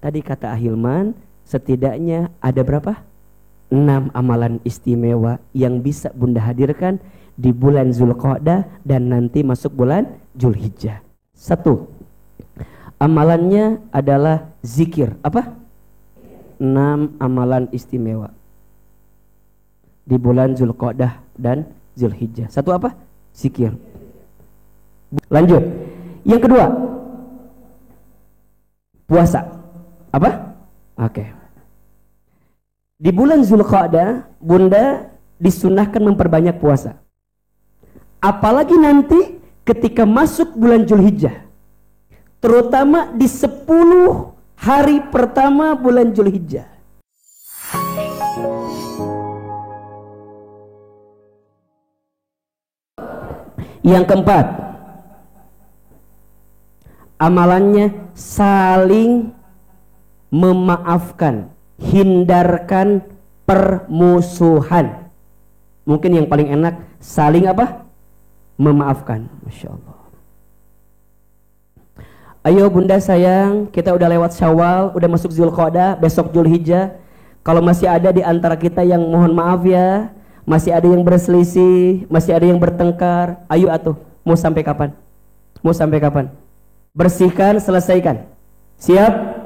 Tadi kata Ahilman, setidaknya ada berapa? 6 amalan istimewa yang bisa Bunda hadirkan di bulan Zulqa'dah dan nanti masuk bulan Zulhijjah. 1. Amalannya adalah zikir. Apa? 6 amalan istimewa di bulan Zulqa'dah dan Zulhijjah. 1 apa? Zikir. Lanjut. Yang kedua, puasa. Apa? Oke. Di bulan Zulqa'dah, Bunda disunahkan memperbanyak puasa. Apalagi nanti ketika masuk bulan Zulhijjah, terutama di 10 hari pertama bulan Zulhijjah. Yang keempat, amalannya saling memaafkan, hindarkan permusuhan. Mungkin yang paling enak saling apa? Memaafkan. Masya Allah. Ayo Bunda sayang, kita udah lewat Syawal, udah masuk Zulqa'dah, besok Zulhijjah. Kalau masih ada di antara kita yang mohon maaf ya, masih ada yang berselisih, masih ada yang bertengkar, ayo atuh, mau sampai kapan? Mau sampai kapan? Bersihkan, selesaikan. Siap?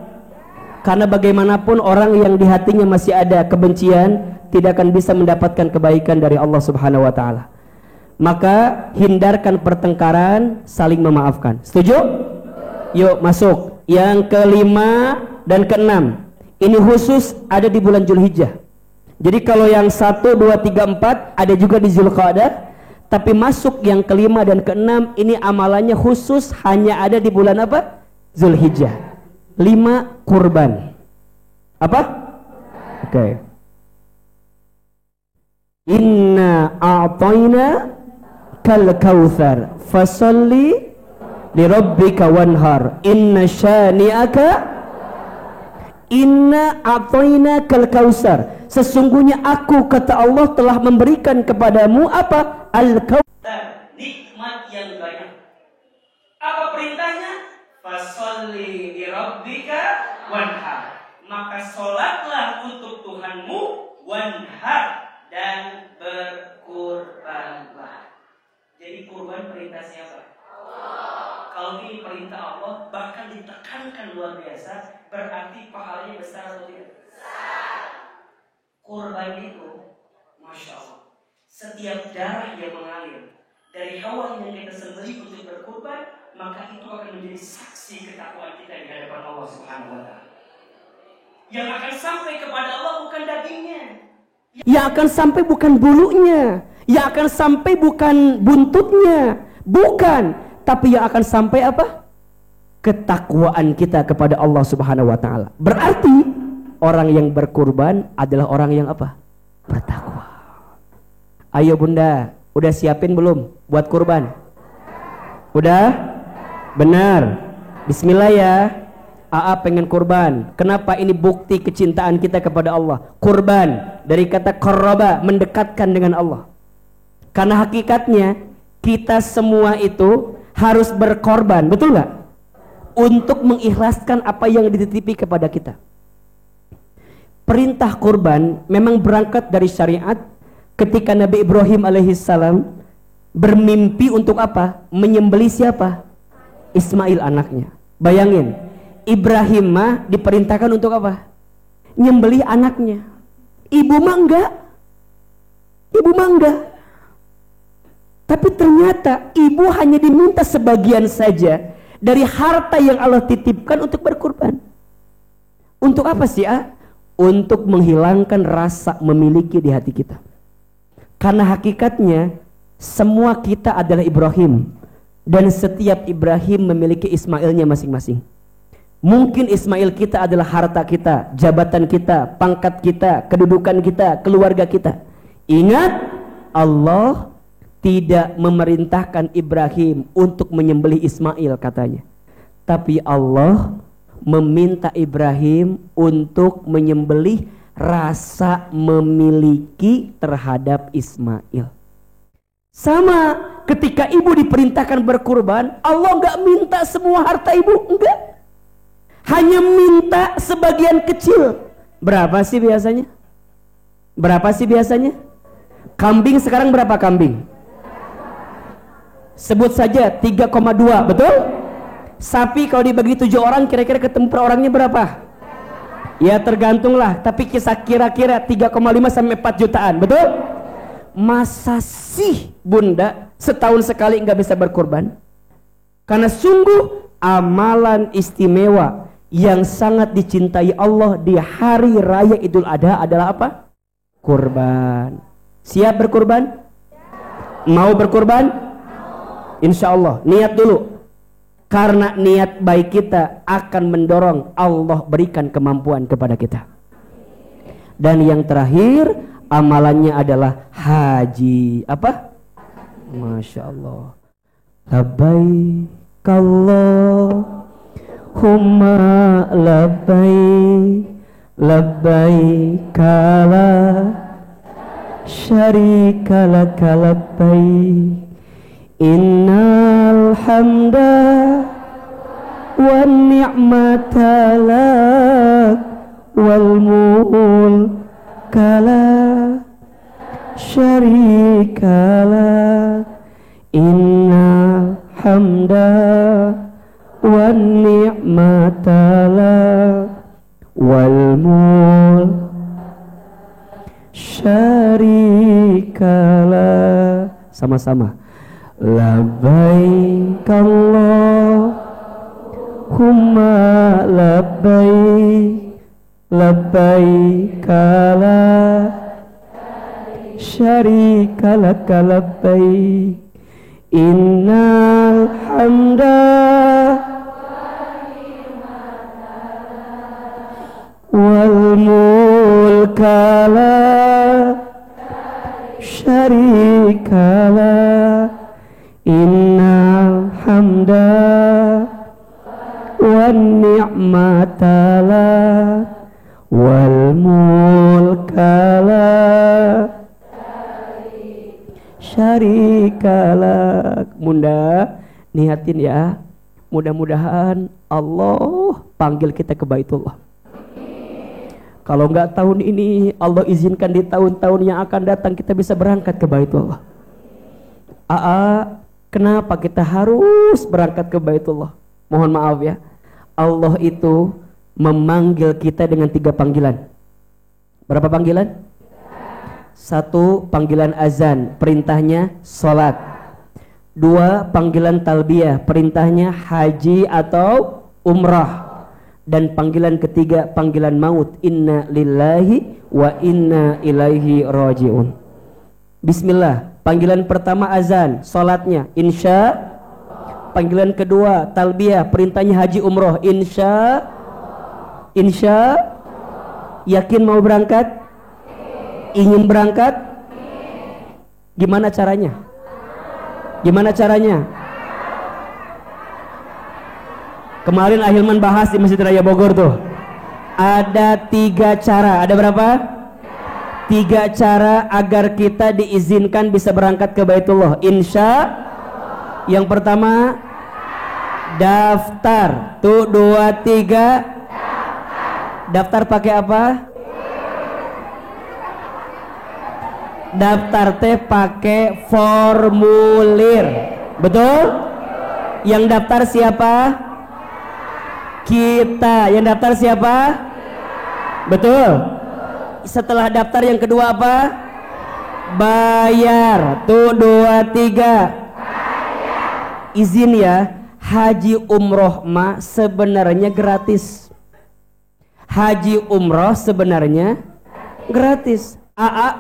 Karena bagaimanapun orang yang di hatinya masih ada kebencian tidak akan bisa mendapatkan kebaikan dari Allah Subhanahu wa taala. Maka hindarkan pertengkaran, saling memaafkan. Setuju? Yuk masuk. Yang kelima dan keenam. Ini khusus ada di bulan Zulhijjah. Jadi kalau yang 1, 2, 3, 4 ada juga di Zulqa'dah, tapi masuk yang kelima dan keenam ini amalannya khusus hanya ada di bulan apa? Zulhijjah. 5, kurban. Apa? Oke. Inna a'tayna kal kautsar fasalli li rabbika wanhar inna syani'aka inna a'tayna kal kautsar. Sesungguhnya aku, kata Allah, telah memberikan kepadamu apa? Al-kautsar, nikmat yang banyak. Apa perintahnya? Fasalli li rabbika wanhar. Maka sholatlah untuk Tuhanmu, wanhar, dan berkurbanlah. Jadi kurban perintah siapa? Allah. Kalau ini perintah Allah, bahkan ditekankan luar biasa, berarti pahalanya besar atau tidak? Besar. Kurban itu, Masya Allah, setiap darah yang mengalir dari hewan yang kita sembelih untuk berkurban, maka itu akan menjadi saksi ketakwaan kita di hadapan Allah Subhanahu wa taala. Yang akan sampai kepada Allah bukan dagingnya, yang akan sampai bukan bulunya, yang akan sampai bukan buntutnya, bukan, tapi yang akan sampai apa? Ketakwaan kita kepada Allah Subhanahu wa taala. Berarti orang yang berkurban adalah orang yang apa? Bertakwa. Ayo Bunda, udah siapin belum buat kurban? Udah? Benar. Bismillah ya. AA pengen kurban. Kenapa? Ini bukti kecintaan kita kepada Allah. Kurban dari kata qarraba, mendekatkan dengan Allah. Karena hakikatnya kita semua itu harus berkorban, betul nggak? Untuk mengikhlaskan apa yang dititipi kepada kita. Perintah kurban memang berangkat dari syariat ketika Nabi Ibrahim alaihissalam bermimpi untuk apa? Menyembelih siapa? Ismail anaknya. Bayangin, Ibrahim mah diperintahkan untuk apa? Nyembelih anaknya. Ibu mah enggak. Ibu mah enggak. Tapi ternyata ibu hanya diminta sebagian saja dari harta yang Allah titipkan untuk berkurban. Untuk apa sih? Untuk menghilangkan rasa memiliki di hati kita. Karena hakikatnya semua kita adalah Ibrahim. Dan setiap Ibrahim memiliki Ismailnya masing-masing. Mungkin Ismail kita adalah harta kita, jabatan kita, pangkat kita, kedudukan kita, keluarga kita. Ingat, Allah tidak memerintahkan Ibrahim untuk menyembelih Ismail katanya. Tapi Allah meminta Ibrahim untuk menyembelih rasa memiliki terhadap Ismail. Sama ketika ibu diperintahkan berkurban, Allah enggak minta semua harta ibu, enggak. hanya minta sebagian kecil. Berapa sih biasanya? Berapa sih biasanya? Kambing sekarang berapa kambing? Sebut saja 3,2, betul? Sapi kalau dibagi 7 orang kira-kira ketemu per orangnya berapa? Ya tergantung lah, tapi kisah kira-kira 3,5 sampai 4 jutaan, betul? Masa sih bunda setahun sekali nggak bisa berkorban? Karena sungguh amalan istimewa yang sangat dicintai Allah di hari raya Idul Adha adalah apa? Kurban. Siap berkorban? Mau berkorban? Insya Allah. Niat dulu. Karena niat baik kita akan mendorong Allah berikan kemampuan kepada kita. Dan yang terakhir, amalannya adalah haji. Apa? Masya Allah. Labbaik Allahumma labbaik, labbaik la syarika laka labbaik, innal hamda wan ni'mata lak wal mulka la syarika lak, innal hamda wan ni'mata lak wal mulka syarikalah. Sama-sama. Labbaik Allahumma labbaik, labbaik la syarika laka labbaik, innal hamda wal mulka la syarika la, innal hamda wan ni'mata la wal mulka la syarika la. Bunda niatin ya, mudah-mudahan Allah panggil kita ke Baitullah. Kalau enggak tahun ini, Allah izinkan di tahun-tahun yang akan datang kita bisa berangkat ke Baitullah. Kenapa kita harus berangkat ke Baitullah? Mohon maaf ya, Allah itu memanggil kita dengan 3 panggilan. Berapa panggilan? 1 panggilan azan, perintahnya sholat. 2 panggilan talbiyah, perintahnya haji atau umrah. Dan panggilan ketiga, panggilan maut, inna lillahi wa inna ilaihi rajiun. Bismillah. Panggilan pertama azan, salatnya insya. Panggilan kedua talbiyah, perintahnya haji umroh, insya. Insya. Yakin mau berangkat? Ingin berangkat? Gimana caranya? Gimana caranya? Kemarin Ahilman bahas di Masjid Raya Bogor tuh. Ada 3 cara. Ada berapa? 3 cara agar kita diizinkan bisa berangkat ke Baitullah. Insya. Yang pertama, daftar. Tuh 2, 3. Daftar pakai apa? Daftar teh pakai formulir. Betul? Yang daftar siapa? Kita. Yang daftar siapa? Betul. Setelah daftar yang kedua apa? Bayar. Tuh 2, 3. Izin ya, haji umroh mah sebenarnya gratis. Haji umroh sebenarnya gratis.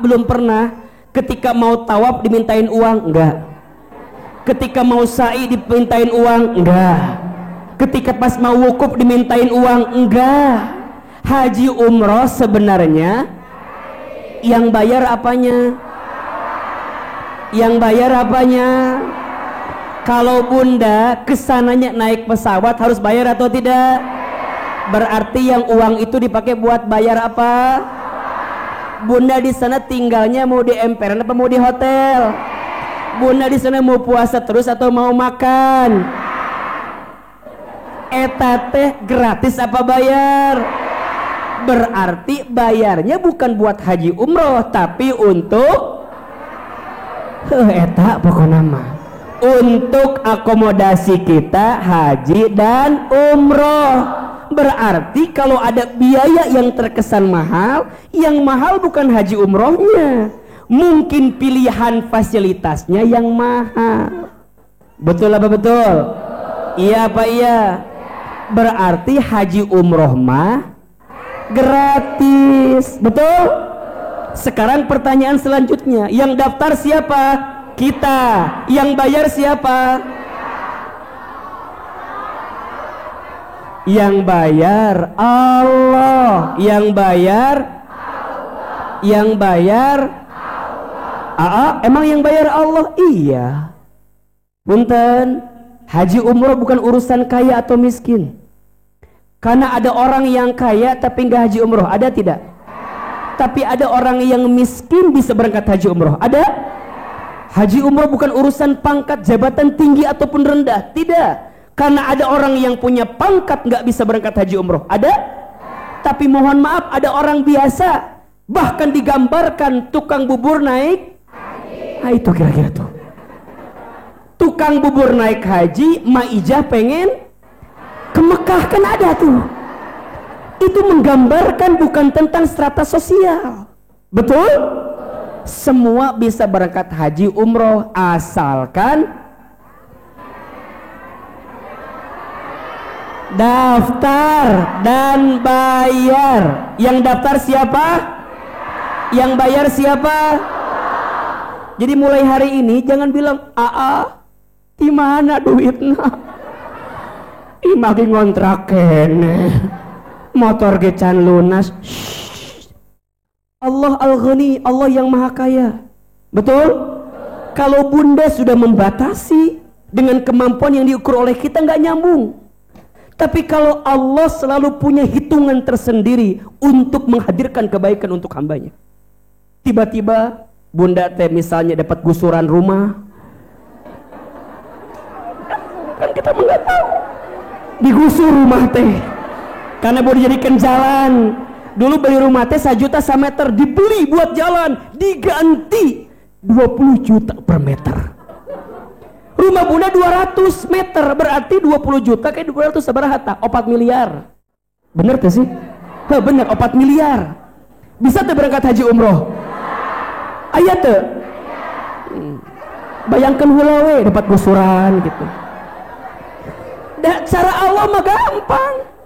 Belum pernah ketika mau tawaf dimintain uang, enggak. Ketika mau sa'i dimintain uang, enggak. Ketika pas mau wukuf dimintain uang, enggak. Haji umroh sebenarnya yang bayar apanya? Yang bayar apanya? Kalau bunda kesananya naik pesawat harus bayar atau tidak? Berarti yang uang itu dipakai buat bayar apa? Bunda di sana tinggalnya mau di emperan apa mau di hotel? Bunda di sana mau puasa terus atau mau makan? Eta teh gratis apa bayar? Berarti bayarnya bukan buat haji umroh tapi untuk eta pokoknya mah untuk akomodasi kita haji dan umroh. Berarti kalau ada biaya yang terkesan mahal, yang mahal bukan haji umrohnya, mungkin pilihan fasilitasnya yang mahal. Betul apa betul? Iya apa iya? Berarti haji umroh mah gratis. Betul? Sekarang pertanyaan selanjutnya, yang daftar siapa? Kita. Yang bayar siapa? Yang bayar Allah. Yang bayar Allah. Yang bayar Allah. Emang yang bayar Allah? Iya. Punten, haji umroh bukan urusan kaya atau miskin. Karena ada orang yang kaya tapi nggak haji umroh, ada tidak? Tapi ada orang yang miskin bisa berangkat haji umroh, ada? Haji umroh bukan urusan pangkat, jabatan tinggi ataupun rendah, tidak. Karena ada orang yang punya pangkat nggak bisa berangkat haji umroh, ada? Tapi mohon maaf, ada orang biasa bahkan digambarkan tukang bubur naik haji. Nah itu kira-kira tuh tukang bubur naik haji, Maijah pengen ke Mekah, kan ada tuh. Itu menggambarkan bukan tentang strata sosial. Betul? Semua bisa berangkat haji umroh asalkan daftar dan bayar. Yang daftar siapa? Yang bayar siapa? Jadi mulai hari ini jangan bilang di mana duitnya? Imagi ngontrak kene, motor gecan lunas. Allah Al-Ghani, Allah yang maha kaya. Betul? Kalau bunda sudah membatasi dengan kemampuan yang diukur oleh kita, nggak nyambung. Tapi kalau Allah selalu punya hitungan tersendiri untuk menghadirkan kebaikan untuk hambanya. Tiba-tiba bunda teh misalnya dapat gusuran rumah, kan kita nggak tahu digusur rumah teh karena mau dijadikan jalan. Dulu beli rumah teh 1 juta semeter, dibeli buat jalan, diganti 20 juta per meter. Rumah bunda 200 meter, berarti 20 juta kayak 200 sabaraha 4 miliar. Bener tuh sih? Bener, 4 miliar. Bisa tuh berangkat haji umroh? Ayat tuh. Bayangkan hulawe dapat gusuran gitu. Cara Allah mah gampang.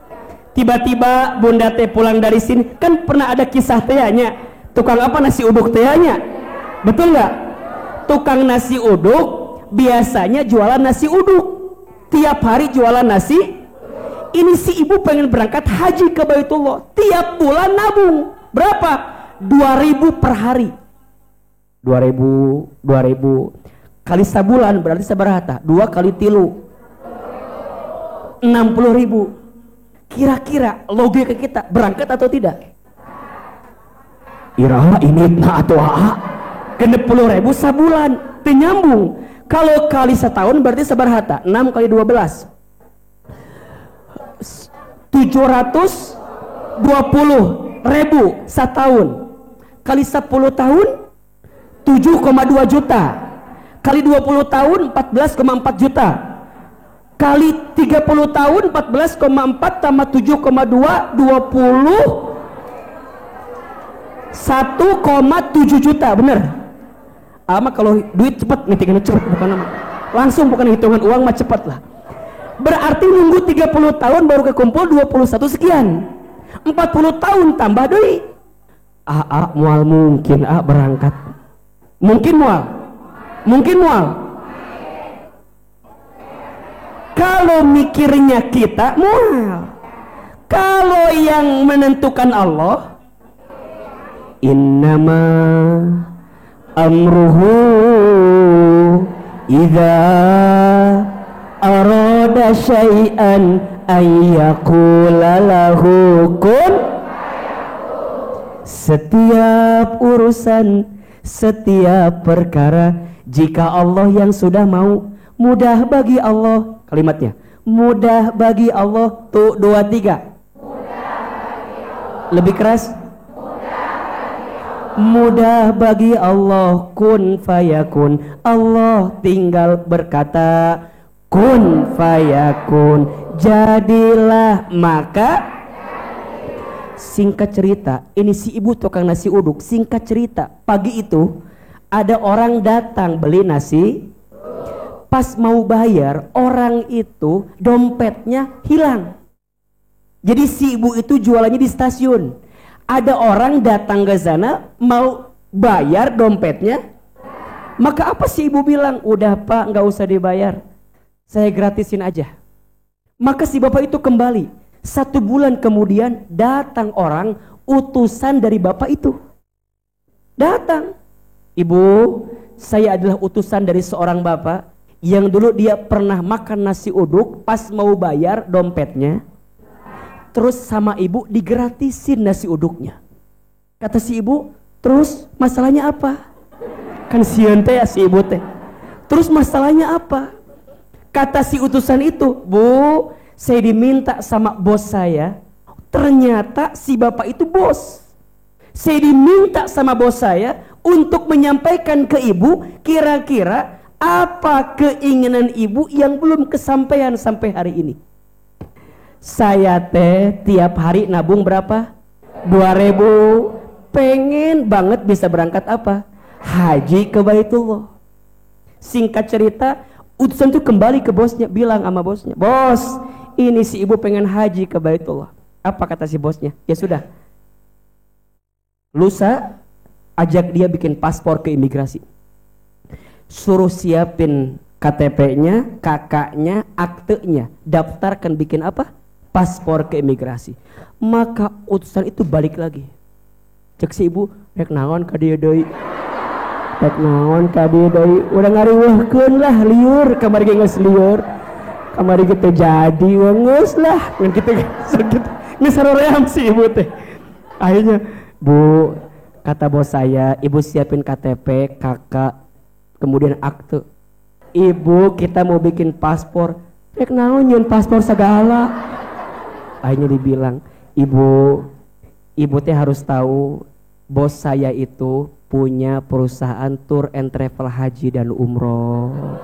Tiba-tiba bunda teh pulang dari sini, kan pernah ada kisah tehnya, tukang apa nasi uduk tehnya, betul nggak? Tukang nasi uduk biasanya jualan nasi uduk, tiap hari jualan nasi. Ini si ibu pengen berangkat haji ke Baitullah, tiap bulan nabung berapa? 2.000 per hari. 2.000 kali sebulan berarti sabaraha? 2 kali 3 60.000. Kira-kira logika kita berangkat atau tidak? Iraha ini atau genep 10.000 sebulan penyambung. Kalau kali setahun berarti sabaraha? 6 kali 12 720.000 setahun. Kali 10 tahun 7,2 juta. Kali 20 tahun 14,4 juta. Kali 30 tahun 14,4 tambah 7,2 20 1,7 juta, bener? Kalau duit cepet ngetiknya cepet, bukan langsung, bukan hitungan uang mah cepet lah. Berarti nunggu 30 tahun baru kekumpul 21 sekian. 40 tahun tambah deui. Mual mungkin berangkat. Mungkin mual. Kalau mikirnya kita mual. Kalau yang menentukan Allah, innama amruhu idza arada syai'an ayyaqula lahu kun. Setiap urusan, setiap perkara, jika Allah yang sudah mau, mudah bagi Allah. Kalimatnya, Mudah bagi Allah. Tuh 2, 3. Lebih keras. Mudah bagi Allah. Kun fayakun. Allah tinggal berkata kun fayakun, jadilah maka. Singkat cerita, ini si ibu tukang nasi uduk. Singkat cerita, pagi itu ada orang datang beli nasi. Pas mau bayar, orang itu dompetnya hilang. Jadi si ibu itu jualannya di stasiun. Ada orang datang ke sana mau bayar dompetnya. Maka apa si ibu bilang? Udah pak, nggak usah dibayar, saya gratisin aja. Maka si bapak itu kembali. 1 bulan kemudian datang orang utusan dari bapak itu. Datang. Ibu, saya adalah utusan dari seorang bapak yang dulu dia pernah makan nasi uduk, pas mau bayar dompetnya, terus sama ibu digratisin nasi uduknya. Kata si ibu, terus masalahnya apa? Kan sian teh ya si ibu teh. Terus masalahnya apa? Kata si utusan itu, Bu, saya diminta sama bos saya. Ternyata si bapak itu bos. Saya diminta sama bos saya untuk menyampaikan ke ibu kira-kira apa keinginan ibu yang belum kesampaian sampai hari ini. Saya teh tiap hari nabung berapa? 2.000. Pengen banget bisa berangkat apa? Haji ke Baitullah. Singkat cerita, utusan itu kembali ke bosnya, bilang sama bosnya, bos, ini si ibu pengen haji ke Baitullah. Apa kata si bosnya? Ya sudah, lusa ajak dia bikin paspor ke imigrasi. Suruh siapin KTP-nya, kakaknya, aktenya, daftarkan bikin apa? Paspor ke imigrasi. Maka utusan itu balik lagi. Cek si ibu, rek naon ka dieu deui. Rek naon ka dieu deui. Udah ngariweuhkeun lah liur, kamari ge geus liur. Kamari ge teu jadi geus lah. Ngan kitu geus saroream si ibu teh. Akhirnya, Bu, kata bos saya, ibu siapin KTP, kakak, kemudian akte. Ibu, kita mau bikin paspor. Rek naon nyeun paspor segala. Akhirnya dibilang, ibu teh harus tahu bos saya itu punya perusahaan tour and travel haji dan umroh.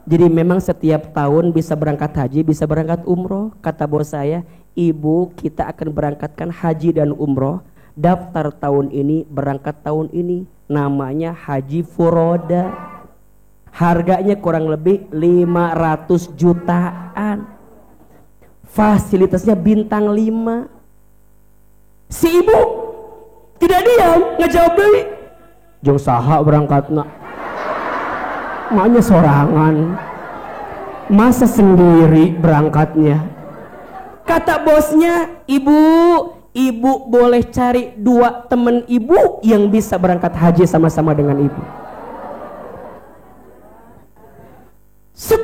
Jadi memang setiap tahun bisa berangkat haji, bisa berangkat umroh. Kata bos saya, ibu, kita akan berangkatkan haji dan umroh. Daftar tahun ini, berangkat tahun ini. Namanya Haji Furoda. Harganya kurang lebih 500 jutaan. Fasilitasnya bintang 5. Si ibu tidak diam, ngejawab deui. Jeung saha berangkatna? Maknya sorangan. Masa sendiri berangkatnya? Kata bosnya, ibu boleh cari 2 teman ibu yang bisa berangkat haji sama-sama dengan ibu. Set,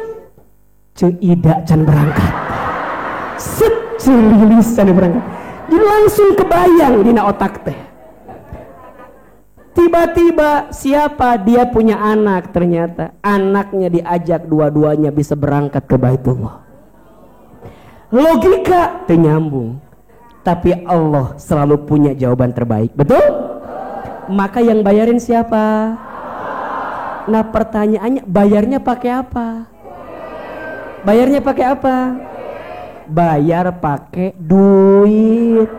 Ceu Ida can berangkat. Set, Ceu Lilis can berangkat. Jadi langsung kebayang dina otak teh. Tiba-tiba siapa? Dia punya anak, ternyata anaknya diajak dua-duanya bisa berangkat ke Baitullah. Logika teu nyambung. Tapi Allah selalu punya jawaban terbaik. Betul? Maka yang bayarin siapa? Nah pertanyaannya, bayarnya pakai apa? Bayarnya pakai apa? Bayar pakai duit.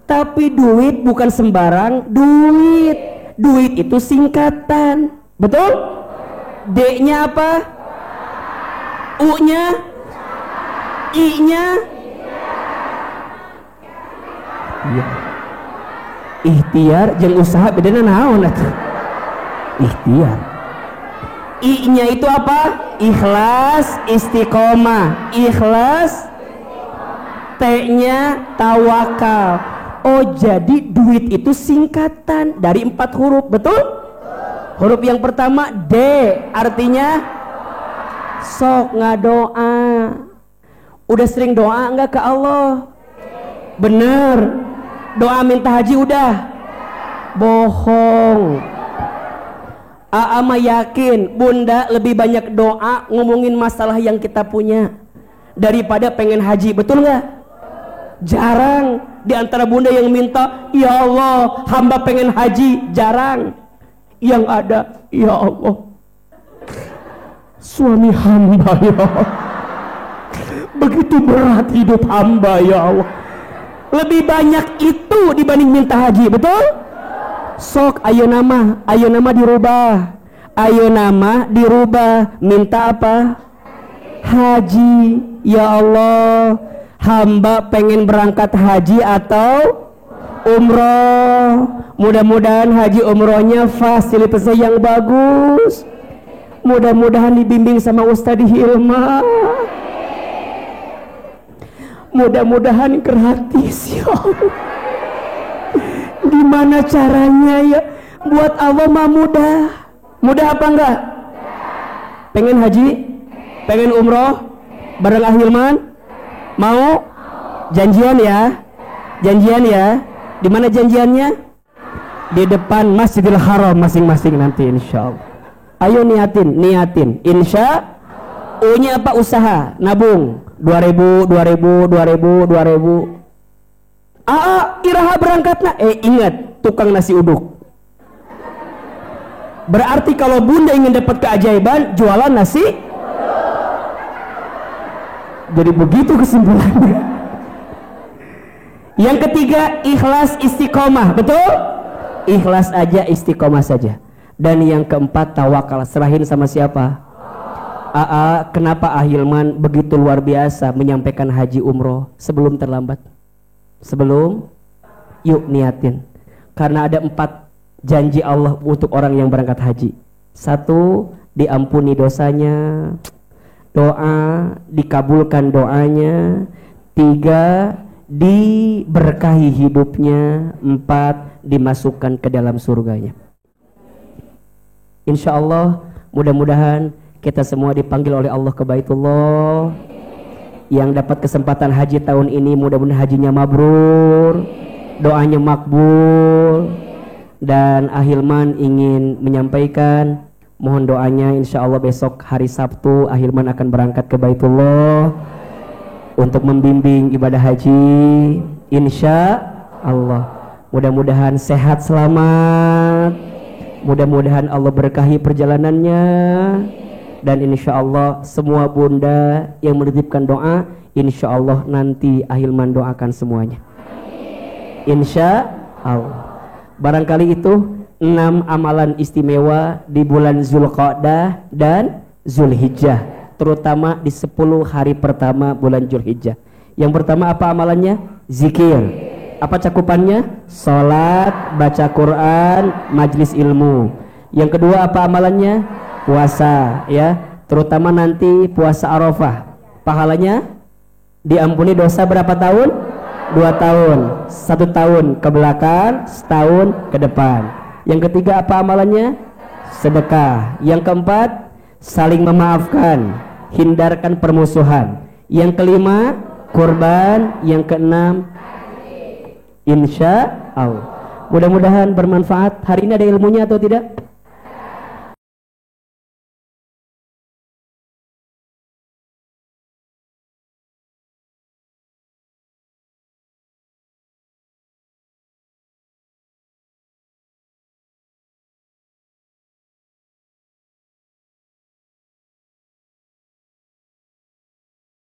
Tapi duit bukan sembarang duit. Duit itu singkatan. Betul? D-nya apa? U-nya? I-nya? Iya. Ikhtiar jeung usaha bedana naon atuh? Ikhtiar. I-nya itu apa? Ikhlas, istiqomah. Ikhlas. T-nya tawakal. Oh, jadi duit itu singkatan dari 4 huruf, betul? Huruf yang pertama D, artinya sok ngadoa. Udah sering doa enggak ke Allah? Bener. Doa minta haji udah? Bohong. Aa mah yakin bunda lebih banyak doa ngomongin masalah yang kita punya daripada pengen haji, betul nggak? Jarang di antara bunda yang minta, ya Allah hamba pengen haji, jarang. Yang ada, ya Allah suami hamba, ya Allah begitu berat hidup hamba, ya Allah. Lebih banyak itu dibanding minta haji, betul? Sok ayo nama dirubah, ayo nama dirubah, minta apa? Haji. Ya Allah hamba pengen berangkat haji atau umroh, mudah-mudahan haji umrohnya fasilitasnya yang bagus, mudah-mudahan dibimbing sama Ustadz Hilma, mudah-mudahan gratis, ya Allah. Gimana caranya ya? Buat Allah mah mudah. Mudah apa enggak? Pengen haji? Pengen umroh? Bareng Ahilman? Mau? Janjian ya? Janjian ya? Di mana janjiannya? Di depan Masjidil Haram masing-masing nanti insya Allah. Ayo niatin. Insya U-nya apa? Usaha, nabung 2000. Iraha berangkatna, ingat tukang nasi uduk. Berarti kalau bunda ingin dapat keajaiban, jualan nasi. Jadi begitu kesimpulannya. Yang ketiga, ikhlas istiqomah, betul? Ikhlas aja, istiqomah saja. Dan yang keempat, tawakal, serahin sama siapa? Kenapa Ahilman begitu luar biasa menyampaikan haji umroh sebelum terlambat? Sebelum, yuk niatin. Karena ada 4 janji Allah untuk orang yang berangkat haji. 1, diampuni dosanya. 2, dikabulkan doanya. 3, diberkahi hidupnya. 4, dimasukkan ke dalam surganya. Insya Allah mudah-mudahan kita semua dipanggil oleh Allah ke Baitullah. Yang dapat kesempatan haji tahun ini mudah-mudahan hajinya mabrur, doanya makbul. Dan Ahilman ingin menyampaikan mohon doanya, insya Allah besok hari Sabtu Ahilman akan berangkat ke Baitullah untuk membimbing ibadah haji. Insya Allah mudah-mudahan sehat selamat, mudah-mudahan Allah berkahi perjalanannya. Dan insya Allah semua bunda yang menitipkan doa, insya Allah nanti Ahilman doakan semuanya. Insya Allah. Barangkali itu 6 amalan istimewa di bulan Zulqa'dah dan Zulhijjah, terutama di 10 hari pertama bulan Zulhijjah. Yang pertama apa amalannya? Zikir. Apa cakupannya? Salat, baca Quran, majlis ilmu. Yang kedua apa amalannya? Puasa, ya, terutama nanti puasa Arafah. Pahalanya diampuni dosa berapa tahun? 2 tahun, 1 tahun ke belakang, setahun ke depan. Yang ketiga apa amalannya? Sedekah. Yang keempat, saling memaafkan, hindarkan permusuhan. Yang kelima, kurban. Yang keenam, insya Allah. Mudah-mudahan bermanfaat. Hari ini ada ilmunya atau tidak?